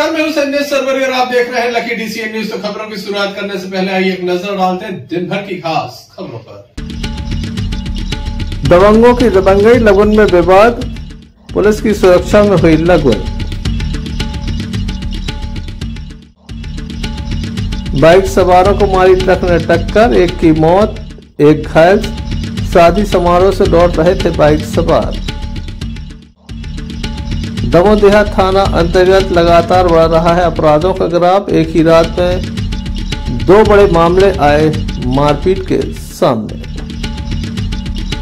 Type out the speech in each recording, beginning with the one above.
नमस्कार, मैं हूं संजय सरवरी और आप देख रहे हैं लकी डीसीएन न्यूज। तो खबरों की शुरुआत करने से पहले आइए एक नजर डालते हैं दिन भर की खास खबरों पर। दबंगों की दबंगई, लगन में विवाद, पुलिस की सुरक्षा में हुई लगन। बाइक सवारों को मारी ट्रक ने टक्कर, एक की मौत, एक घायल। शादी समारोह से लौट रहे थे बाइक सवार। दमोह देहात थाना अंतर्गत लगातार बढ़ रहा है अपराधों का ग्राफ। एक ही रात में दो बड़े मामले आए मारपीट के सामने।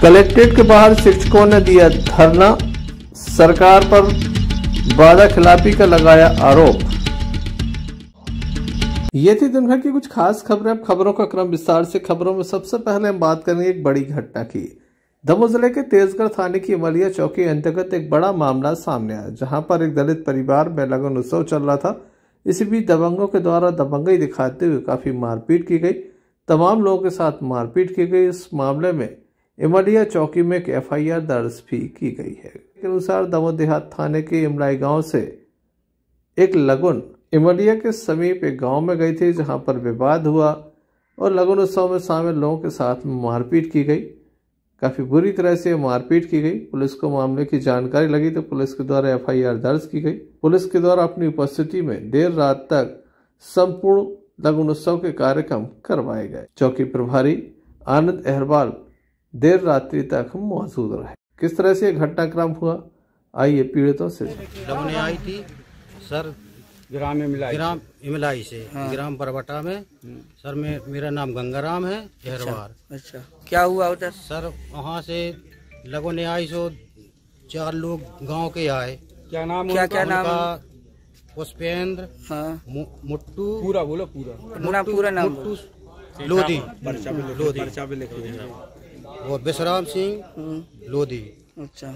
कलेक्ट्रेट के बाहर शिक्षकों ने दिया धरना, सरकार पर वादा खिलाफी का लगाया आरोप। ये थी दिन भर की कुछ खास खबरें। अब खबरों का क्रम विस्तार से। खबरों में सबसे पहले हम बात करेंगे एक बड़ी घटना की। दमोह जिले के तेजगढ़ थाने की अमलिया चौकी अंतर्गत एक बड़ा मामला सामने आया, जहां पर एक दलित परिवार में लगन उत्सव चल रहा था। इसी बीच दबंगों के द्वारा दबंगई दिखाते हुए काफी मारपीट की गई। तमाम लोगों के साथ मारपीट की गई। इस मामले में अमलिया चौकी में एक FIR दर्ज भी की गई है। के अनुसार दमोह देहात थाने के इमलाई गांव से एक लगन अमलिया के समीप एक गांव में गई थी, जहां पर विवाद हुआ और लगन उत्सव में शामिल लोगों के साथ मारपीट की गई। काफी बुरी तरह से मारपीट की गई। पुलिस को मामले की जानकारी लगी तो पुलिस के द्वारा FIR दर्ज की गई। पुलिस के द्वारा अपनी उपस्थिति में देर रात तक संपूर्ण लगन उत्सव के कार्यक्रम करवाए गए। चौकी प्रभारी आनंद अहरवाल देर रात्रि तक मौजूद रहे। किस तरह से घटनाक्रम हुआ, आइए पीड़ितों से। लगने आई थी सर ग्राम इमलाई से, हाँ। ग्राम बरबटा में सर। मेरा नाम गंगाराम है अहरवाल। अच्छा, क्या हुआ उधर सर? वहाँ से लगने आई सो 4 लोग गांव के आए। क्या नाम? क्या नाम? पुष्पेंद्र, हाँ। मुट्टू, पूरा बोलो, पूरा नाम लोधी, वो विश्राम सिंह लोधी। अच्छा,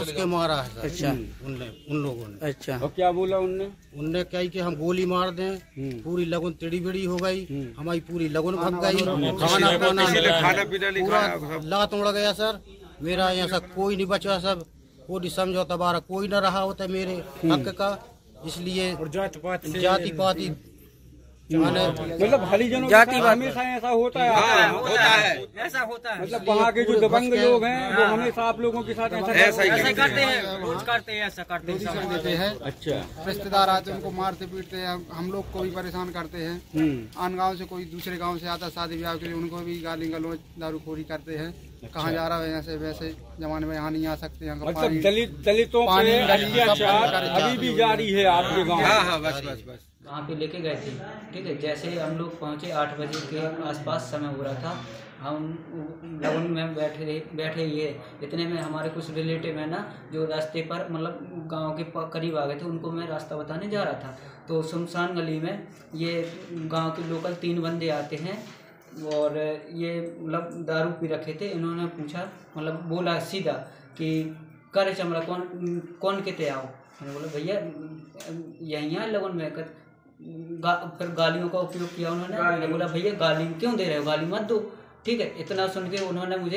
उसके मारा है सर। अच्छा, उन लोगों ने। अच्छा, और क्या बोला उनने क्या कि हम गोली मार दें। पूरी लगन टेढ़ी बेड़ी हो गई, हमारी पूरी लगन भग गई। खाना पूरा लात उड़ गया सर। मेरा यहाँ सब कोई नहीं बचा, सब कोई समझौता बारा कोई न रहा होता मेरे हक का। इसलिए जाति पाति मतलब हरिजनों जाति हमेशा ऐसा होता है, ऐसा होता है। मतलब वहाँ के जो दबंग लोग हैं वो हमेशा आप लोगों के साथ ऐसा करते हैं, रोज करते हैं, ऐसा करते हैं। अच्छा, रिश्तेदार आते हैं, उनको मारते पीटते हैं, हम लोग को भी परेशान करते हैं। आन गांव से कोई दूसरे गांव से आता शादी ब्याह के लिए, उनको भी गाली गलौज दारूखोरी करते हैं। कहाँ जा रहा है ऐसे वैसे जमाने में, यहाँ नहीं आ सकते हैं। मतलब दलितों पे अत्याचार अभी भी जारी है आपके गाँव? हाँ, बस वहाँ पे लेके गए थे। ठीक है, जैसे हम लोग पहुँचे 8 बजे के आसपास समय हो रहा था। हम लगन में बैठे ये इतने में हमारे कुछ रिलेटिव है ना, जो रास्ते पर मतलब गांव के करीब आ गए थे। उनको मैं रास्ता बताने जा रहा था तो सुनसान गली में ये गांव के लोकल 3 बंदे आते हैं और ये मतलब दारू पी रखे थे। इन्होंने पूछा, मतलब बोला सीधा कि करे चमड़ा कौन कहते आओ। मैंने बोला भैया यहीं है लगन में। फिर गालियों का उपयोग किया उन्होंने। मैंने बोला भैया गाली क्यों दे रहे हो, गाली मत दो। ठीक है, इतना सुन के उन्होंने मुझे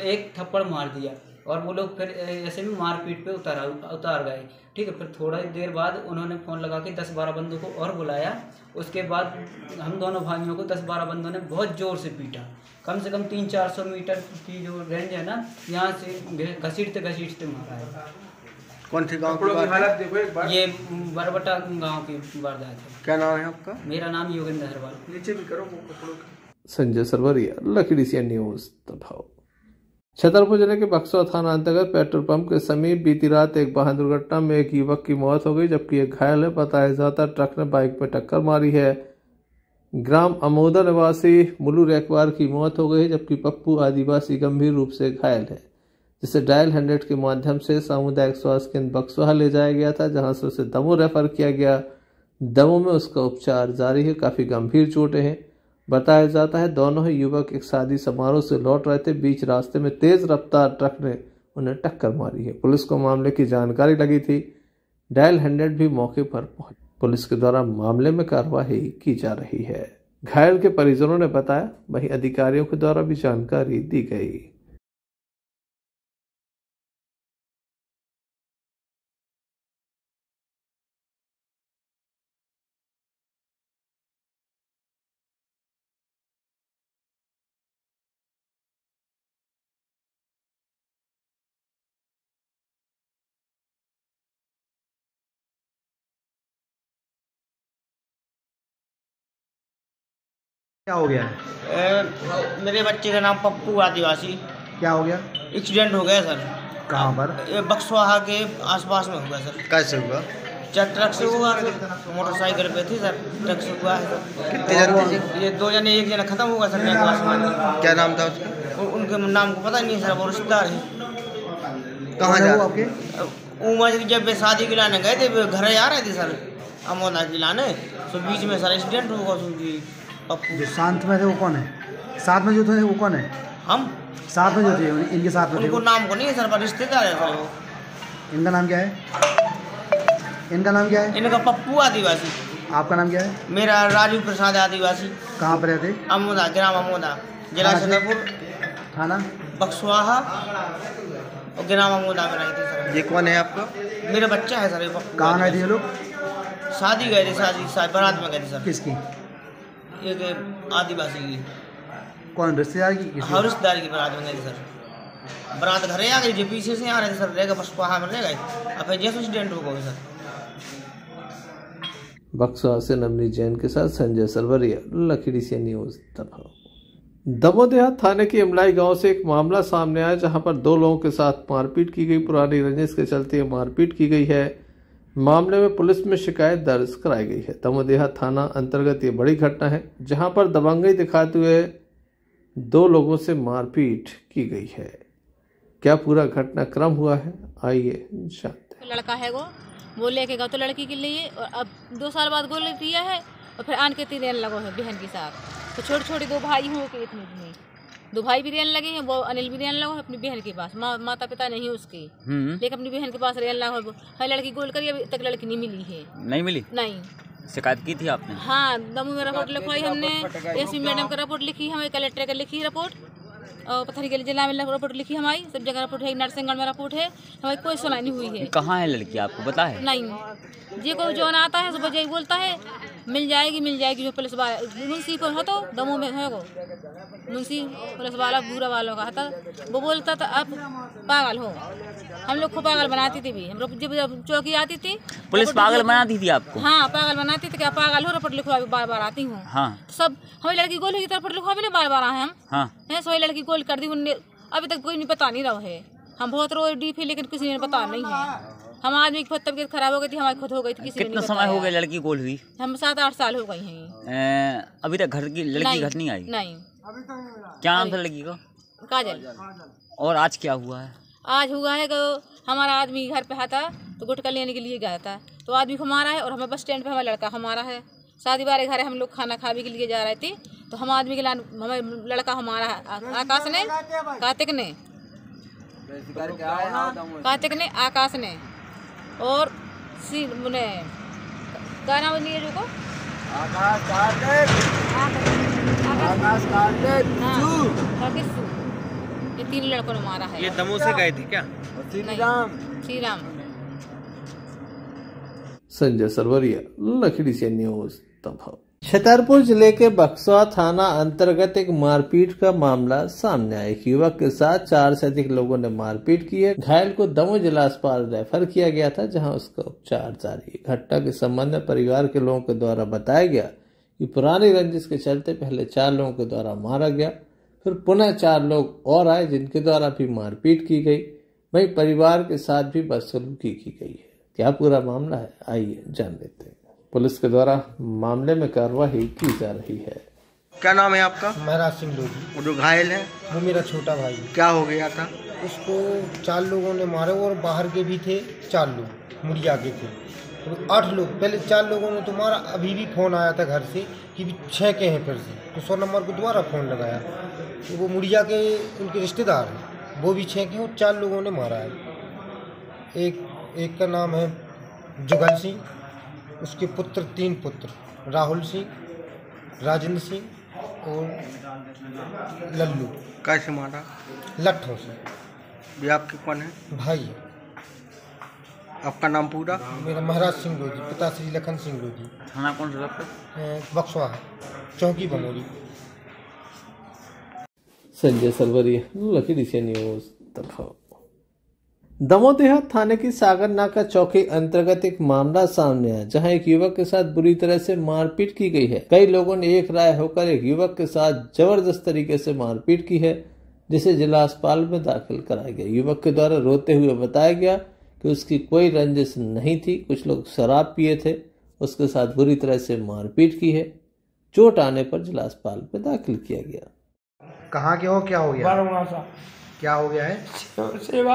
एक थप्पड़ मार दिया और वो लोग फिर ऐसे में मारपीट पे उतार गए। ठीक है, फिर थोड़ा देर बाद उन्होंने फ़ोन लगा के 10-12 बंदों को और बुलाया। उसके बाद हम दोनों भाइयों को 10-12 बंदों ने बहुत ज़ोर से पीटा। कम से कम 300-400 मीटर की जो रेंज है ना, यहाँ से घसीटते मारा है। कौन थे गाँव की हालत देखो एक बार। ये बरबटा गांव की वारदात है। क्या नाम है आपका? मेरा नाम योगेंद्र अहरवाल। नीचे भी करो कपड़ों का। Sanjay Sarwaria, Lucky DCN news तभाव। छतरपुर जिले के बक्सवा थाना अंतर्गत पेट्रोल पंप के समीप बीती रात एक वाहन दुर्घटना में एक युवक की मौत हो गई, जबकि एक घायल है। बताया जाता ट्रक ने बाइक में टक्कर मारी है। ग्राम अमोदा निवासी मुलू रेकवार की मौत हो गई, जबकि पप्पू आदिवासी गंभीर रूप से घायल है, जिसे डायल 100 के माध्यम से सामुदायिक स्वास्थ्य केंद्र बक्सवा ले जाया गया था, जहां से उसे दमोह रेफर किया गया। दमोह में उसका उपचार जारी है। काफी गंभीर चोटें हैं। बताया जाता है दोनों ही युवक एक शादी समारोह से लौट रहे थे। बीच रास्ते में तेज रफ्तार ट्रक ने उन्हें टक्कर मारी है। पुलिस को मामले की जानकारी लगी थी। डायल 100 भी मौके पर पहुंची। पुलिस के द्वारा मामले में कार्रवाई की जा रही है। घायल के परिजनों ने बताया, वहीं अधिकारियों के द्वारा भी जानकारी दी गई। क्या हो गया है? मेरे बच्चे का नाम पप्पू आदिवासी। क्या हो गया? एक्सीडेंट हो गया सर। कहाँ पर? ये बक्सवाहा के आसपास में हुआ सर। कैसे हुआ? ट्रक से हुआ, मोटरसाइकिल पे थी सर, ट्रक से हुआ है। कितने जन थे? ये 2 जने, 1 जना खत्म हुआ सर। क्या नाम था उसका? उनके नाम को पता नहीं है सर, वो रिश्तेदार है। कहाँ जा रहे आपके? उमर जब वे शादी के लाने गए थे, वे घर आ रहे थे सर अमोदा के लाने, तो बीच में सर एक्सीडेंट हुआ उनकी। पप्पू जो साथ में थे वो कौन है? साथ में जो थे वो कौन है? हम साथ में जो थे, इनके साथ में थे उनको वो? नाम को नहीं है सर, पर रिश्तेदार है सर वो। इनका नाम क्या है? इनका नाम क्या है? इनका पप्पू आदिवासी। आपका नाम क्या है? मेरा राजू प्रसाद आदिवासी। कहाँ पर रहते? अमोदा, ग्राम अमोदा, जिला छतरपुर, थाना बक्सवाहा और ग्राम अमोदा में रहते सर। ये कौन है आपका? मेरा बच्चा है सर। ये पप्पू। कहाँ गए थे ये लोग? शादी गए थे, शादी बारात में गए थे सर। किसकी? एक आदिवासी की। कौन, रिश्तेदार की? किसी? हाँ, रिश्तेदार की बारात में गए थे सर। बारात घरे आ गई, जो पीछे से आ रहे थे सर, रह गए बक्सवाहा में रह गए, अब फिर जैसे एक्सीडेंट हो गया सर। बक्सवा से नवनीत जैन के साथ संजय सरवरिया, लखीडी से न्यूज दमोह देहात थाने के इमलाई गांव से एक मामला सामने आया जहां पर 2 लोगों के साथ मारपीट की गई। पुरानी रंजिश के चलते मारपीट की गई है। मामले में पुलिस में शिकायत दर्ज कराई गई है। दमोह देहात थाना अंतर्गत ये बड़ी घटना है जहां पर दबंगई दिखाते हुए 2 लोगों से मारपीट की गई है। क्या पूरा घटनाक्रम हुआ है, आइए जानते हैं। लड़का है वो लेके गया तो लड़की के लिए, और अब 2 साल बाद गोली दिया है, और फिर आन के 3 रेन लगो है बहन के साथ। तो छोटे छोटे 2 भाई हो के इतने 2 भाई भी रेन लगे हैं। वो अनिल भी रेन लगो है अपनी बहन के पास। माता पिता नहीं है उसके, लेकिन अपनी बहन के पास रेन लगो है। लड़की गोल करी, अभी तक लड़की नहीं मिली है। नहीं मिली? नहीं। शिकायत की थी आपने? हाँ, दमोह में रिपोर्ट लिखवाई हमने, एसपी मैडम का रिपोर्ट लिखी, हमें कलेक्टर का लिखी रिपोर्ट, और पत्थरी के जिला में रिपोर्ट लिखी हमारी, सब जगह रिपोर्ट है, नरसिंहगढ़ में रिपोर्ट है, हमारी कोई सुनाई नहीं हुई है। कहाँ है लड़की, आपको पता है? नहीं, जी कोई जो आता है सुबह यही बोलता है मिल जाएगी जो पुलिस वाला मुंशी पर हो, तो दमोह में है वो मुंशी पुलिस वाला बुरा वालों का था, वो बोलता था आप पागल हो। हम लोग को पागल बनाती थी भी, हम लोग जब चौकी आती थी पुलिस पागल बनाती थी आपको? हाँ, पागल बनाती थी। क्या पागल हो, रिपोर्ट लिखवा बार आती हूँ। हाँ। सब हमें लड़की गोल की रिपोर्ट लिखवा भी ना बार आए हम। हाँ। है सो लड़की गोल कर दी उनने, अभी तक कोई नहीं पता नहीं रहा है। हम बहुत रोज डी फी, लेकिन किसी ने पता नहीं है। हम आदमी की तबीयत खराब हो गई थी, हमारी खुद हो गई थी, किसी ने कितना समय हो गया लड़की गोल हुई? हम 7-8 साल हो गई हैं। अभी तक लड़की घर नहीं आई? नहीं। क्या नाम था लड़की का? काजल। और आज क्या हुआ है? आज हुआ है कि हमारा आदमी घर पे आता तो गुटखा लेने के लिए गया था, तो आदमी को मारा है, और हमें बस स्टैंड पे हमारा लड़का हमारा है। शादी वाले घर है, हम लोग खाना खाने के लिए जा रहे थे, तो हम आदमी के लान हमें लड़का हमारा है, आकाश ने, कार्तिक ने, आकाश ने, और क्या नाम है जो को ये 3 लड़कों ने मारा है। ये दमोह से गए थे क्या? श्री राम। संजय सरवरिया, लखीडी से न्यूज दमोह। छतरपुर जिले के बक्सवा थाना अंतर्गत एक मारपीट का मामला सामने आया। एक युवक के साथ 4 से अधिक लोगों ने मारपीट की है। घायल को दमोह जिला अस्पताल रेफर किया गया था, जहां उसका उपचार जारी है। घटना के संबंध में परिवार के लोगों के द्वारा बताया गया कि पुरानी रंजिश के चलते पहले 4 लोगों के द्वारा मारा गया, फिर पुनः 4 लोग और आए जिनके द्वारा भी मारपीट की गई। वहीं परिवार के साथ भी बदसलूकी की गई है। क्या पूरा मामला है, आइए जान लेते हैं। पुलिस के द्वारा मामले में कार्रवाई की जा रही है। क्या नाम है आपका? महराज सिंह लोधी। वो जो घायल है वो मेरा छोटा भाई। क्या हो गया था? उसको 4 लोगों ने मारे, और बाहर के भी थे 4 लोग, मुड़िया के थे, तो 8 लोग। पहले 4 लोगों ने तो मारा, अभी भी फ़ोन आया था घर से कि 6 के हैं फिर से, तो 100 नंबर को दोबारा फ़ोन लगाया, तो वो मुड़िया के उनके रिश्तेदार हैं, वो भी 6 के हैं, और 4 लोगों ने मारा है। एक का नाम है जुगल सिंह, उसके पुत्र 3 पुत्र, राहुल सिंह, राजेंद्र सिंह और लल्लू। कैसे मारा? लट्ठों से। ये आपके कौन है? भाई। आपका नाम पूरा? मेरा महराज सिंह लोधी, पिता श्री लखन सिंह लोधी। थाना कौन सा? बक्सवा, चौकी बमोरी। संजय सरवरिया, लखीडी से न्यूज दमोह। दमोह थाने की सागर नाका चौकी अंतर्गत एक मामला सामने आया, जहां एक युवक के साथ बुरी तरह से मारपीट की गई है। कई लोगों ने एक राय होकर एक युवक के साथ जबरदस्त तरीके से मारपीट की है, जिसे जिला अस्पताल में दाखिल कराया गया। युवक के द्वारा रोते हुए बताया गया कि उसकी कोई रंजिश नहीं थी, कुछ लोग शराब पिए थे, उसके साथ बुरी तरह से मारपीट की है। चोट आने पर जिला अस्पताल में दाखिल किया गया। कहाँ के हो, क्या हो गया? क्या हो गया है? सेवा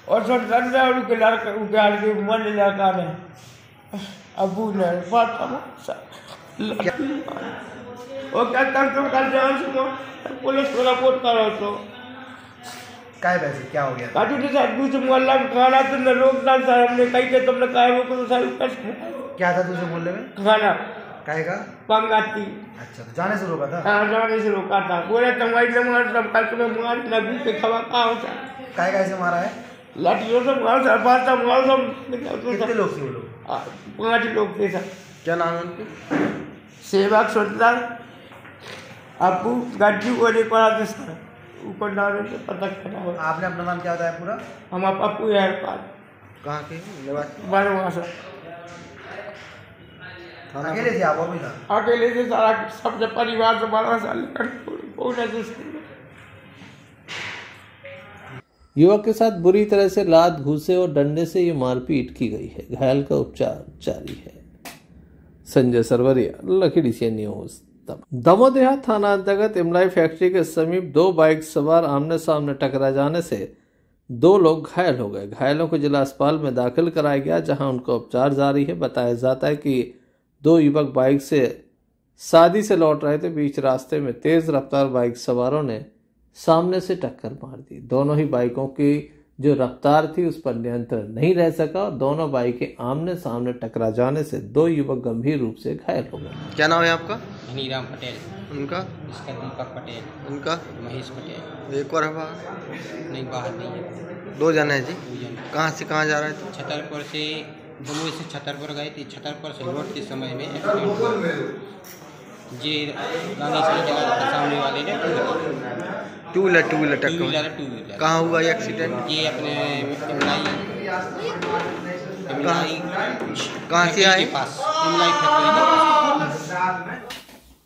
और सब लड़का और के लड़के मन लड़का ने अबू ने बात वो क्या करते पुलिस को रिपोर्ट करो तो काय वैसे क्या हो गया? काटू ने साथ दूसरे मोहल्ला में खाना तुमने रोकना सर, हमने कहीं के तुमने कहा वो को सर क्या था दूसरे मोहल्ले में? खाना काहेगा? पंगाती। अच्छा, तो जाने से रोका था? हाँ, जाने से रोका था। बोले तुम वही जमाना सब कल तुम्हें मार नबी के खबर कहाँ होता है? काहेगा ऐसे मारा है? लाठियों से मार सर, बात मार सब। कितने लोग थे वो लोग? 5 लोग थे सर। क्या नाम है उनके? सेवक सुंदर अबू गड्ढी बोले पड़ा था सर, ऊपर नाम से पता करना हो। आपने अपना नाम क्या बताया पूरा? हम पप्पू यार पाल। कहाँ के? बारवा सर। अकेले थे आप? और भी था? अकेले थे सारा, सब जब परिवार से 12 साल युवक के साथ बुरी तरह से लात, घूसे और डंडे से ये मारपीट की गई है। घायल का उपचार जारी है। Sanjay Sarwaria, Lucky DCN news. Damoh थाना अंतर्गत इमलाई फैक्ट्री के समीप 2 बाइक सवार आमने सामने टकरा जाने से 2 लोग घायल हो गए। घायलों को जिला अस्पताल में दाखिल कराया गया, जहां उनका उपचार जारी है। बताया जाता है कि 2 युवक बाइक से शादी से लौट रहे थे। बीच रास्ते में तेज रफ्तार बाइक सवारों ने सामने से टक्कर मार दी। दोनों ही बाइकों की जो रफ्तार थी उस पर नियंत्रण नहीं रह सका और दोनों बाइकें आमने सामने टकरा जाने से 2 युवक गंभीर रूप से घायल हो गए। क्या नाम है आपका? हनीराम पटेल। उनका? इसका दीपक पटेल। उनका? महेश पटेल। एक और है बाहर? नहीं, बाहर नहीं है। 2 जन है जी। 2 जन। कहाँ से कहाँ जा रहे थे? छतरपुर से, दमोह से छतरपुर गए थे। छतरपुर से लौटते समय में एक्सीडेंट हुआ। जी गाड़ी से चला सामने वाले ने टू व्हीलर टक्कर। कहाँ हुआ ये एक्सीडेंट? ये अपने कहाँ से आए? पास इमलाई फैक्ट्री के पास।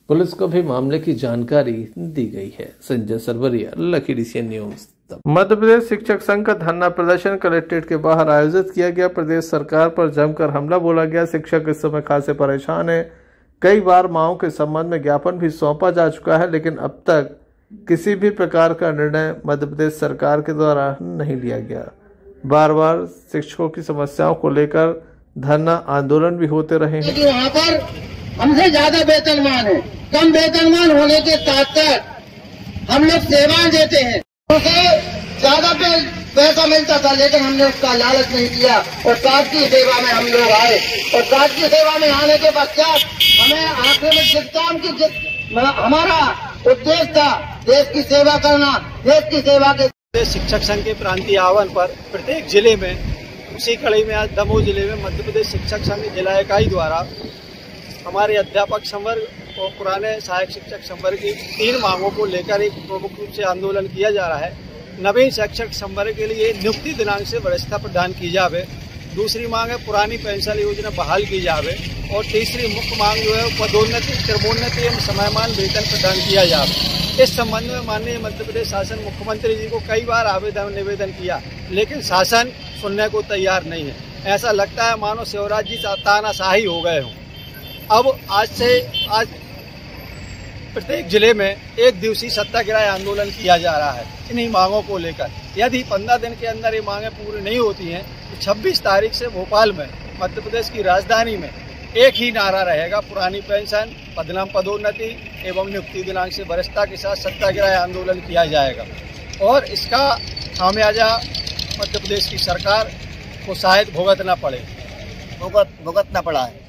पुलिस को भी मामले की जानकारी दी गई है। Sanjay Sarwaria, Lucky DCN news. Madhya Pradesh शिक्षक संघ का धरना प्रदर्शन कलेक्ट्रेट के बाहर आयोजित किया गया। प्रदेश सरकार पर जमकर हमला बोला गया। शिक्षक इस समय खासे परेशान है। कई बार मांगों के संबंध में ज्ञापन भी सौंपा जा चुका है, लेकिन अब तक किसी भी प्रकार का निर्णय मध्य प्रदेश सरकार के द्वारा नहीं लिया गया। बार बार शिक्षकों की समस्याओं को लेकर धरना आंदोलन भी होते रहे हैं। वहाँ पर हमसे ज्यादा वेतनमान है, कम वेतनमान होने के साथ साथ हम लोग सेवाएं देते हैं, उसे ज्यादा पैसा मिलता था, लेकिन हमने उसका लालच नहीं किया और काज की सेवा में हम लोग आए। और काज की सेवा में आने के पश्चात हमें आखिर में जिस काम की हमारा उद्देश्य था देश की सेवा करना, देश की सेवा के शिक्षक संघ के प्रांतीय आह्वान पर प्रत्येक जिले में, उसी कड़ी में आज दमोह जिले में मध्य प्रदेश शिक्षक संघ जिला इकाई द्वारा हमारे अध्यापक संवर्ग और पुराने सहायक शिक्षक संवर्ग की 3 मांगों को लेकर एक प्रमुख रूप से आंदोलन किया जा रहा है। नवीन शिक्षक संवर्ग के लिए नियुक्ति दिनांक से वरिष्ठता प्रदान की जावे। दूसरी मांग है पुरानी पेंशन योजना बहाल की जावे और तीसरी मुख्य मांग जो है पदोन्नति, क्रमोन्नति एवं समयमान वेतन प्रदान किया जावे। इस संबंध में माननीय मध्य प्रदेश शासन मुख्यमंत्री जी को कई बार आवेदन निवेदन किया, लेकिन शासन सुनने को तैयार नहीं है। ऐसा लगता है मानो शिवराज जी तानाशाही हो गए हों। अब आज प्रत्येक जिले में 1 दिवसीय सत्याग्रह आंदोलन किया जा रहा है इन्हीं मांगों को लेकर। यदि 15 दिन के अंदर ये मांगें पूरी नहीं होती हैं तो 26 तारीख से भोपाल में, मध्य प्रदेश की राजधानी में, एक ही नारा रहेगा, पुरानी पेंशन, पदोन्नति एवं नियुक्ति दिनांक से वरिष्ठता के साथ सत्याग्रह आंदोलन किया जाएगा। और इसका खामियाजा मध्य प्रदेश की सरकार को शायद भुगतना पड़ा है।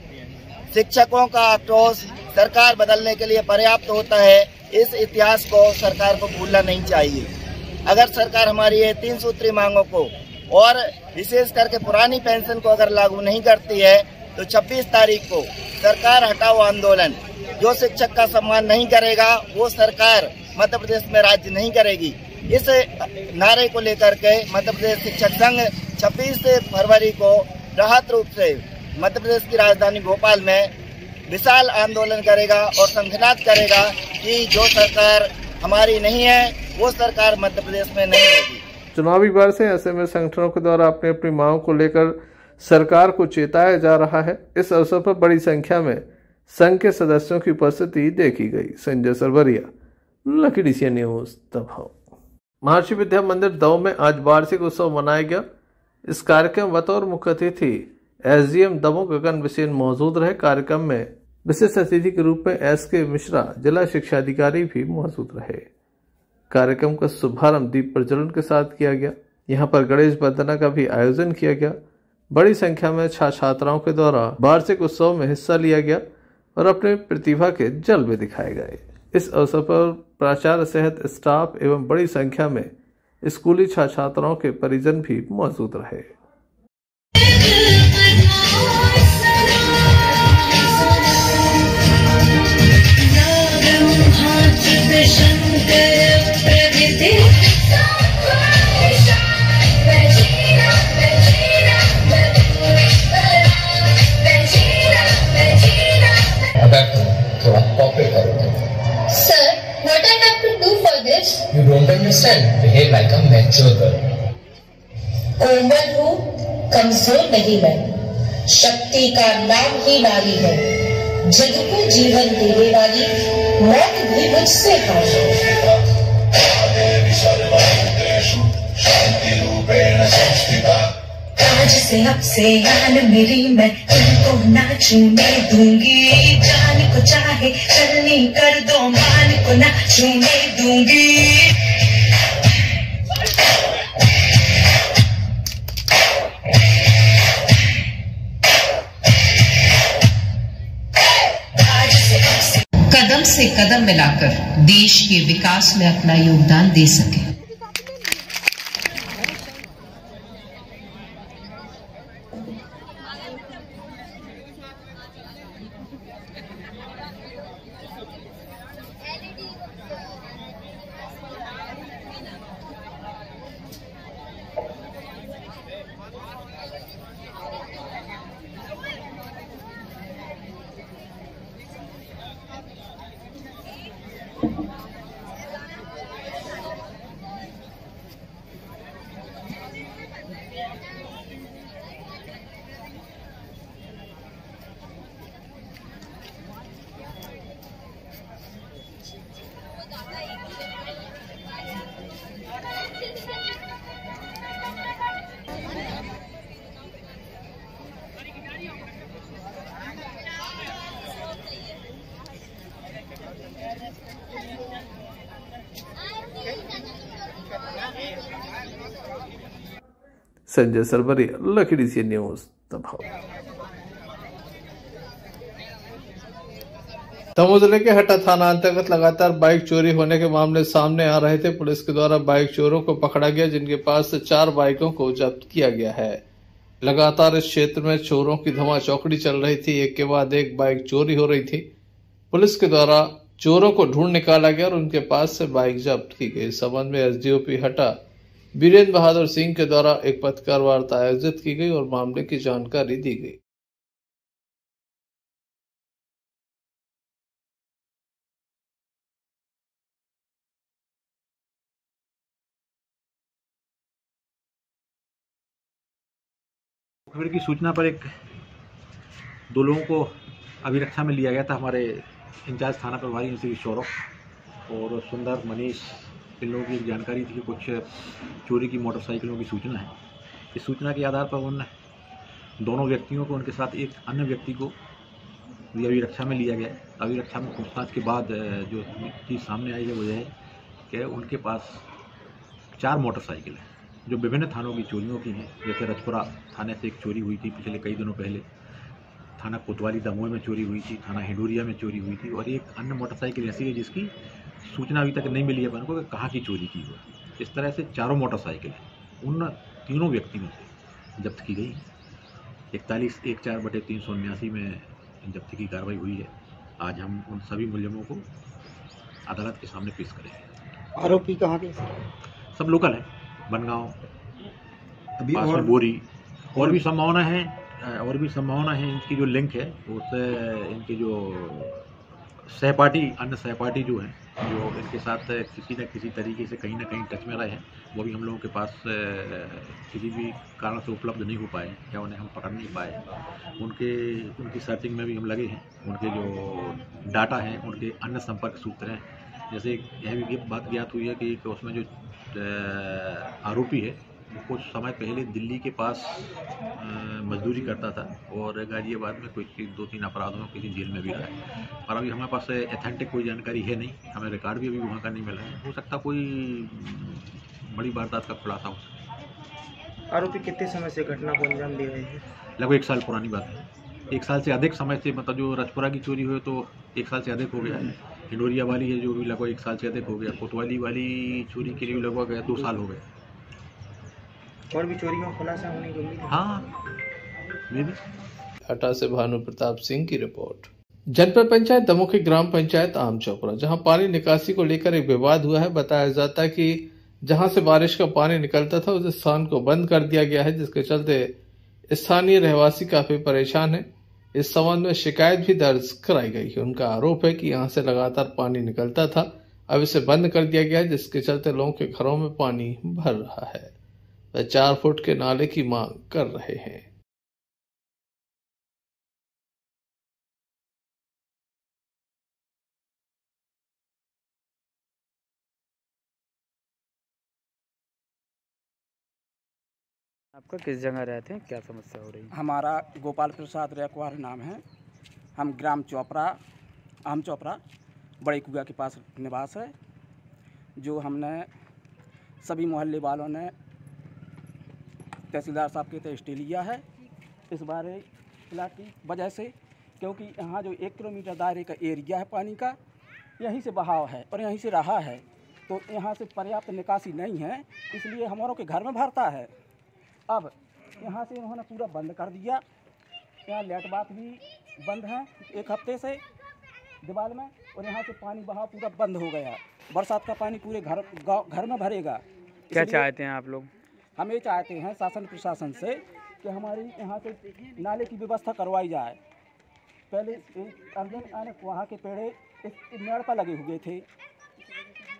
शिक्षकों का आक्रोश सरकार बदलने के लिए पर्याप्त होता है। इस इतिहास को सरकार को भूलना नहीं चाहिए। अगर सरकार हमारी ये 3 सूत्री मांगों को और विशेष करके पुरानी पेंशन को अगर लागू नहीं करती है तो 26 तारीख को सरकार हटाओ आंदोलन, जो शिक्षक का सम्मान नहीं करेगा वो सरकार मध्य प्रदेश में राज्य नहीं करेगी। इस नारे को लेकर के मध्य प्रदेश शिक्षक संघ 26 फरवरी को राहत रूप से मध्य प्रदेश की राजधानी भोपाल में विशाल आंदोलन करेगा और संघनाद करेगा कि जो सरकार हमारी नहीं है वो सरकार मध्य प्रदेश में नहीं होगी। चुनावी वर्ष है, ऐसे में संगठनों के द्वारा अपनी अपनी मांगों को लेकर सरकार को चेताया जा रहा है। इस अवसर पर बड़ी संख्या में संघ के सदस्यों की उपस्थिति देखी गई। Sanjay Sarwaria, Lucky DCN news, Damoh. Maharishi Vidya मंदिर दमोह में आज वार्षिक उत्सव मनाया गया। इस कार्यक्रम बतौर मुख्य अतिथि SDM दमोह गगन बिसेन मौजूद रहे। कार्यक्रम में विशिष्ट अतिथि के रूप में SK मिश्रा जिला शिक्षा अधिकारी भी मौजूद रहे। कार्यक्रम का शुभारंभ दीप प्रज्वलन के साथ किया गया। यहाँ पर गणेश वंदना का भी आयोजन किया गया। बड़ी संख्या में छात्राओं के द्वारा वार्षिक उत्सव में हिस्सा लिया गया और अपनी प्रतिभा के जलवे दिखाए गए। इस अवसर पर प्राचार्य सहित स्टाफ एवं बड़ी संख्या में स्कूली छात्राओं के परिजन भी मौजूद रहे। Sir, what I have to do for this? You don't understand. Behave like a mature girl. कोमल हूँ, कमजोर नहीं मैं, शक्ति का नाम ही नारी है, जग को जीवन देने वाली, मौत भी मुझसे हार है। आज से अब से आन मेरी मैं तुमको ना छूने दूंगी, जान को चाहे चलनी कर दो, मान को ना छूने दूंगी। कदम से कदम मिलाकर देश के विकास में अपना योगदान दे सके। Sanjay Sarwaria, Lucky DCN news, Damoh. Damoh जिले के हटा थाना अंतर्गत लगातार बाइक चोरी होने के मामले सामने आ रहे थे। पुलिस के द्वारा बाइक चोरों को पकड़ा गया, जिनके पास से 4 बाइकों को जब्त किया गया है। लगातार इस क्षेत्र में चोरों की धमाचौकड़ी चल रही थी। एक के बाद एक बाइक चोरी हो रही थी। पुलिस के द्वारा चोरों को ढूंढ निकाला गया और उनके पास से बाइक जब्त की गई। इस संबंध में SDOP हटा वीरेंद्र बहादुर सिंह के द्वारा एक पत्रकार वार्ता आयोजित की गई और मामले की जानकारी दी गई। खबर की सूचना पर 2 लोगों को अभिरक्षा में लिया गया था। हमारे इंचार्ज थाना प्रभारी श्री सौरभ और सुंदर, मनीष, इन लोगों की जानकारी थी कि कुछ चोरी की मोटरसाइकिलों की सूचना है। इस सूचना के आधार पर उन दोनों व्यक्तियों को, उनके साथ एक अन्य व्यक्ति को अभिरक्षा में लिया गया। अभिरक्षा में पूछताछ के बाद जो चीज़ सामने आई है वो यह है कि उनके पास 4 मोटरसाइकिल हैं जो विभिन्न थानों की चोरियों की हैं। जैसे रजपुरा थाने से एक चोरी हुई थी पिछले कई दिनों पहले, थाना कोतवाली दमोह में चोरी हुई थी, थाना हिंडूरिया में चोरी हुई थी, और एक अन्य मोटरसाइकिल ऐसी है जिसकी सूचना अभी तक नहीं मिली है अपन को कि कहाँ की चोरी की हुई। इस तरह से 4 मोटरसाइकिल हैं। उन तीनों व्यक्तियों से जब्त की गई 41/4/379 में जब्ती की कार्रवाई हुई है। आज हम उन सभी मुलजमों को अदालत के सामने पेश करेंगे। आरोपी कहाँ के? सब लोकल है, बनगांव, अभी पास में बोरी। और भी संभावना है इनकी जो लिंक है उससे इनके जो अन्य सहपाठी जो हैं, जो इनके साथ किसी न किसी तरीके से कहीं ना कहीं टच में रहे हैं, वो भी हम लोगों के पास किसी भी कारण से उपलब्ध नहीं हो पाए या उन्हें हम पकड़ नहीं पाए। उनकी सर्चिंग में भी हम लगे हैं। उनके जो डाटा हैं, उनके अन्य संपर्क सूत्र हैं, जैसे यह भी बात ज्ञात हुई है कि उसमें जो आरोपी है कुछ समय पहले दिल्ली के पास मजदूरी करता था और गाजियाबाद में कोई 2-3 अपराधों में किसी जेल में भी रहा है। पर अभी हमारे पास ऑथेंटिक कोई जानकारी है नहीं, हमें रिकॉर्ड भी अभी वहाँ का नहीं मिला है। हो सकता कोई बड़ी वारदात का खुलासा हो सकता। आरोपी कितने समय से घटना को अंजाम दे रहे हैं? लगभग 1 साल पुरानी बात है। 1 साल से अधिक समय से, मतलब जो रजपुरा की चोरी हुई तो 1 साल से अधिक हो गया है। हिंडोरिया वाली है जो भी लगभग 1 साल से अधिक हो गया। कोतवाली वाली चोरी के लिए लगभग 2 साल हो गए। और भी चोरियों का खुलासा होने की उम्मीद है? हाँ, मे भी। हटा से भानु प्रताप सिंह की रिपोर्ट। जनपद पंचायत दमोह की ग्राम पंचायत आम चौपड़ा, जहां पानी निकासी को लेकर एक विवाद हुआ है। बताया जाता है कि जहां से बारिश का पानी निकलता था उस स्थान को बंद कर दिया गया है, जिसके चलते स्थानीय रहवासी काफी परेशान है। इस संबंध में शिकायत भी दर्ज कराई गई है। उनका आरोप है कि यहां से लगातार पानी निकलता था, अब इसे बंद कर दिया गया है, जिसके चलते लोगों के घरों में पानी भर रहा है। वह 4 फुट के नाले की मांग कर रहे हैं। आपका किस जगह रहते हैं, क्या समस्या हो रही है? हमारा गोपाल प्रसाद रेकवार नाम है। हम ग्राम चौपड़ा, आम चौपड़ा, बड़े कुआ के पास निवास है। जो हमने सभी मोहल्ले वालों ने तहसीलदार साहब के तहस्टे लिया है इस बारे प्लाट की वजह से, क्योंकि यहाँ जो 1 किलोमीटर दायरे का एरिया है पानी का, यहीं से बहाव है और यहीं से रहा है, तो यहाँ से पर्याप्त निकासी नहीं है, इसलिए हमारों के घर में भरता है। अब यहाँ से इन्होंने पूरा बंद कर दिया। यहाँ लेट बात भी बंद है 1 हफ्ते से दीवार में, और यहाँ से पानी बहाव पूरा बंद हो गया। बरसात का पानी पूरे घर में भरेगा। क्या चाहते हैं आप लोग? हम ये चाहते हैं शासन प्रशासन से कि हमारी यहाँ से नाले की व्यवस्था करवाई जाए। पहले अर्जुन वहाँ के पेड़े इस मेड़ पर लगे हुए थे,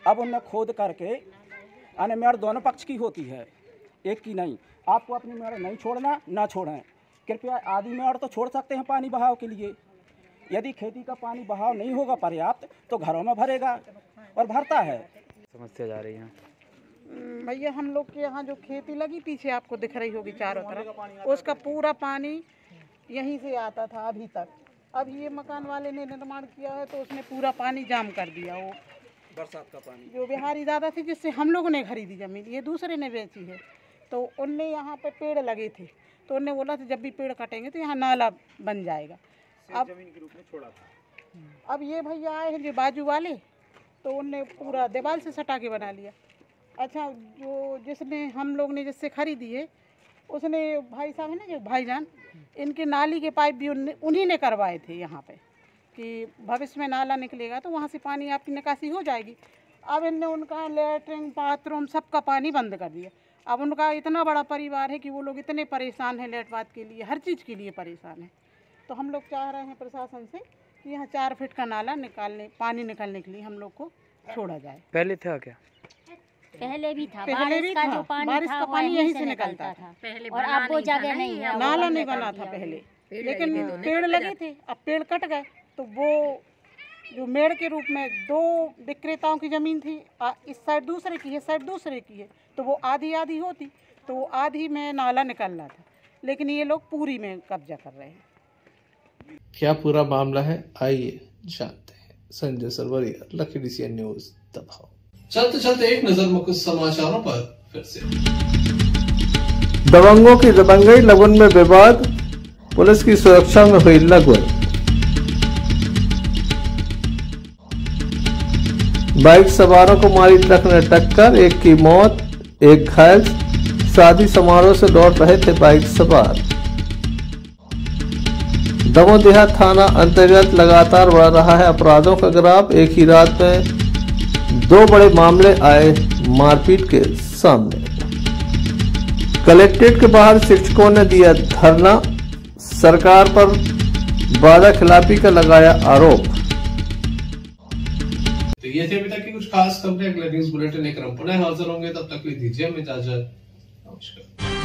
अब उनने खोद करके मेड़ दोनों पक्ष की होती है, एक की नहीं। आपको अपनी मेड़ नहीं छोड़ना, ना छोड़ें कृपया। आधी मेड़ तो छोड़ सकते हैं पानी बहाव के लिए। यदि खेती का पानी बहाव नहीं होगा पर्याप्त तो घरों में भरेगा और भरता है। समस्या जा रही है भैया, हम लोग के यहाँ जो खेती लगी पीछे आपको दिख रही होगी चारों तरफ, उसका पूरा पानी यहीं से आता था अभी तक। अब ये मकान वाले ने निर्माण किया है तो उसने पूरा पानी जाम कर दिया। वो बरसात का पानी जो बिहारी दादा थे जिससे हम लोगों ने खरीदी ज़मीन, ये दूसरे ने बेची है, तो उनने यहाँ पे पेड़ लगे थे, तो उनने बोला था जब भी पेड़ कटेंगे तो यहाँ नाला बन जाएगा। अब जमीन के रूप में छोड़ा था। अब ये भैया आए हैं जो बाजू वाले, तो उनने पूरा दीवार से सटा के बना लिया। अच्छा, जो जिसने हम लोग ने जिससे खरीदी है उसने भाई साहब है ना, जो भाईजान, इनके नाली के पाइप भी उन्हीं ने करवाए थे यहाँ पे, कि भविष्य में नाला निकलेगा तो वहाँ से पानी आपकी निकासी हो जाएगी। अब इनने उनका लेटरिन बाथरूम सबका पानी बंद कर दिया। अब उनका इतना बड़ा परिवार है कि वो लोग इतने परेशान हैं, लेट बात के लिए, हर चीज़ के लिए परेशान है। तो हम लोग चाह रहे हैं प्रशासन से कि यहाँ 4 फीट का नाला पानी निकालने के लिए हम लोग को छोड़ा जाए। पहले था क्या? पहले भी था, पहले भी था, बारिश का पानी यहीं से निकलता था पहले, और अब वो जगह नहीं है, नाला नहीं बना था पहले, लेकिन पेड़ लगे थे। अब पेड़ कट गए तो वो जो मेड़ के रूप में 2 विक्रेताओं की ज़मीन थी, इस साइड दूसरे की है, साइड दूसरे की है, तो वो आधी आधी होती, तो वो आधी में नाला निकलना था, लेकिन ये लोग पूरी में कब्जा कर रहे हैं। क्या पूरा मामला है, आइए जानते हैं। Sanjay Sarwaria, Lucky DCN news दबाव। चलते चलते एक नजर मुख्य समाचारों पर फिर से। दबंगों की दबंगई, लगन में विवाद, पुलिस की सुरक्षा में हुई लगन। बाइक सवारों को मारी ट्रक ने टक्कर, एक की मौत, एक घायल। शादी समारोह से लौट रहे थे बाइक सवार। दमोह देहात थाना अंतर्गत लगातार बढ़ रहा है अपराधों का ग्राफ। एक ही रात में 2 बड़े मामले आए मारपीट के सामने। कलेक्ट्रेट के बाहर शिक्षकों ने दिया धरना, सरकार पर वादा खिलाफी का लगाया आरोप। तो ये थे अभी तक की कुछ खास खबरें। अगले न्यूज बुलेटिन लेकर हम पुनः हाजिर होंगे, तब तक के लिए दीजिए हमें इजाजत। नमस्कार।